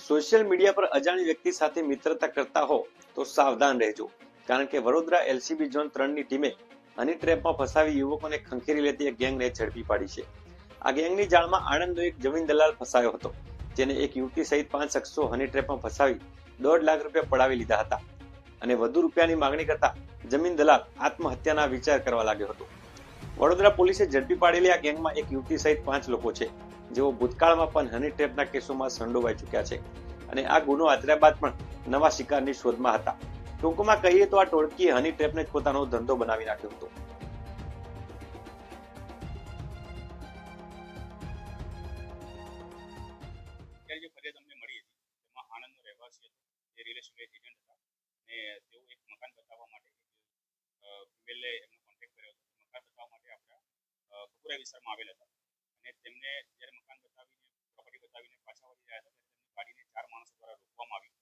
Social media પર અજાણી વ્યક્તિ સાથે મિત્રતા કરતા હો તો સાવધાન રહેજો, કારણ કે વડોદરા એલસીબી ઝોન 3ની ટીમે હની ટ્રેપમાં ફસાવી યુવકોને ખંખેરી લેતી એક ગેંગને ઝડપી પાડી છે. આ ગેંગની જાળમાં આણંદનો એક જમીન દલાલ ફસાયો હતો, જેને એક યુવતી સહિત 5 શખ્સો હની ટ્રેપમાં ફસાવી 1.5 લાખ રૂપિયા પડાવી લીધા હતા અને વધુ રૂપિયાની માંગણી કરતા જમીન દલાલ આત્મહત્યાના વિચાર કરવા લાગ્યો હતો. વડોદરા પોલીસે ઝડપી પાડેલી આ ગેંગમાં એક યુવતી સહિત 5 લોકો છે, જેઓ ભૂતકાળમાં પણ હની ટ્રેપના કેસોમાં સંડોવાઈ ચૂક્યા છે અને આ ગુનો આચર્યા બાદ પણ નવા શિકારની શોધમાં હતા. ટૂંકમાં કહીએ તો આ ટોળકીએ હની ટ્રેપને જ પોતાનો ધંધો બનાવી નાખ્યો હતો. જે ફરિયાદ અમને મળી હતી તેમાં આણંદનો રહેવાસી હતો, જે રિયલ એસ્ટેટ એજન્ટ હતા અને તેઓ એક મકાન બતાવવા માટે ફિમેલે એમનો કોન્ટેક્ટ કર્યો હતો. મકાન બતાવવા માટે આપણા કપુરા વિસ્તારમાં આવેલ હતા અને તેમને જ્યારે મકાન બતાવીને પ્રોપર્ટી બતાવીને પાછા વળી રહ્યા હતા ત્યારે તેમની ગાડીને 4 માણસો દ્વારા રોકવામાં આવી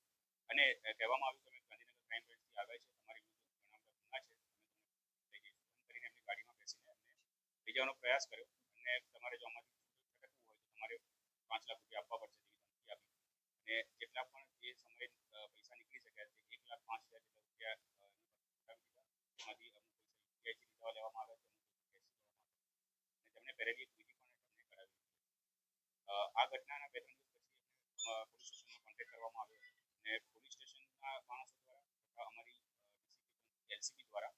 અને કહેવામાં આવ્યું કે અમે ગાંધીનગર ક્રાઇમ બ્રાન્ચથી આવ્યા છે, તમારી વિરુદ્ધ ઘણા બધા ગુના છે, લઈ જઈશું. એમ કરીને એમની ગાડીમાં બેસીને એમને લઈ જવાનો પ્રયાસ કર્યો અને તમારે જો આમાંથી છટકવું હોય તો તમારે 5 લાખ રૂપિયા આપવા પડશે અને જેટલા પણ એ સમયે પૈસા નીકળી શક્યા છે 1,05,000 જેટલા રૂપિયા એમાંથી અમુક પૈસા યુપીઆઈથી લેવામાં આવ્યા છે, અને તેમને પહેરેલી એક બીજી પણ એમને કરાવી. આ ઘટનાના 2-3 દિવસ પછી પોલીસ સ્ટેશનમાં કોન્ટેક્ટ કરવામાં આવ્યો અને પોલીસ સ્ટેશનના માણસો દ્વારા અમારી એલસીબી દ્વારા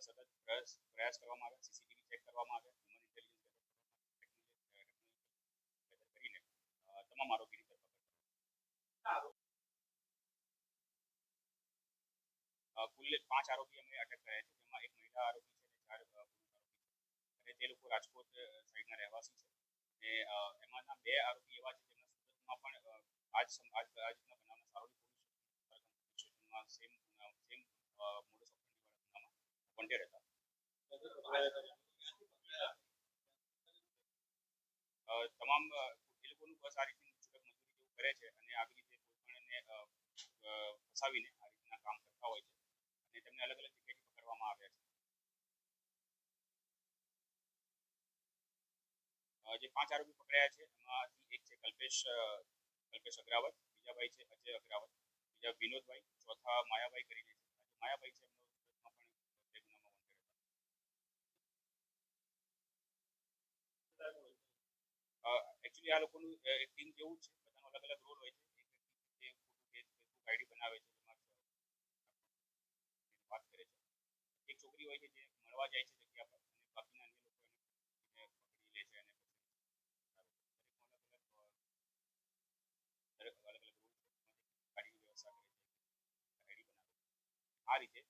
સતત પ્રયાસ કરવામાં આવ્યા, સીસીટીવી ચેક કરવામાં આવ્યા, હ્યુમન ઇન્ટેલિજન્સ કરીને તમામ આરોપીની કુલ 5 આરોપી અમે અટક કર્યા છે, જેમાં એક મહિલા આરોપી છે અને 4 પુરુષ આરોપી છે અને તે લોકો રાજકોટ સાઈડના રહેવાસી છે અને એમાંના 2 આરોપી એવા છે જેમના સુરતમાં પણ આજના બનાવના સારોલી પોલીસ સ્ટેશનમાં સેમ મોડસ ઓપરેન્ડી વાળા ગુનામાં વોન્ટેડ હતા. તમામ એ લોકોનું બસ આ રીતની છૂટક મજૂરી જેવું કરે છે અને આવી રીતે કોઈ પણને ફસાવીને આ રીતના કામ કરતા હોય છે અને તેમને અલગ અલગ જગ્યાએથી પકડવામાં આવ્યા છે. જે 5 આરોપી પકડાયા છે એમાંથી એક છે કલ્પેશ અગ્રાવત, બીજા ભાઈ છે અજય અગ્રાવત, બીજા વિનોદભાઈ, ચોથા માયાભાઈ કરીને છે. માયાભાઈ છે એમનો સુરતમાં પણ બે ગુનામાં વોન્ટેડ હતા. એકચ્યુઅલી આ લોકોનું એક ટીમ જેવું જ છે, બધાનો અલગ અલગ રોલ હોય છે. એક વ્યક્તિ જે ફેસબુક આઈડી બનાવે છે, જેમાં વાત કરે છે. એક છોકરી હોય છે જે મળવા જાય છે જગ્યા પર અને બાકીના અન્ય લોકો એને પકડી લે છે અને દરેક અલગ અલગ રૂલ છે, ગાડીની વ્યવસ્થા કરે છે, આઈડી બનાવે છે. આ રીતે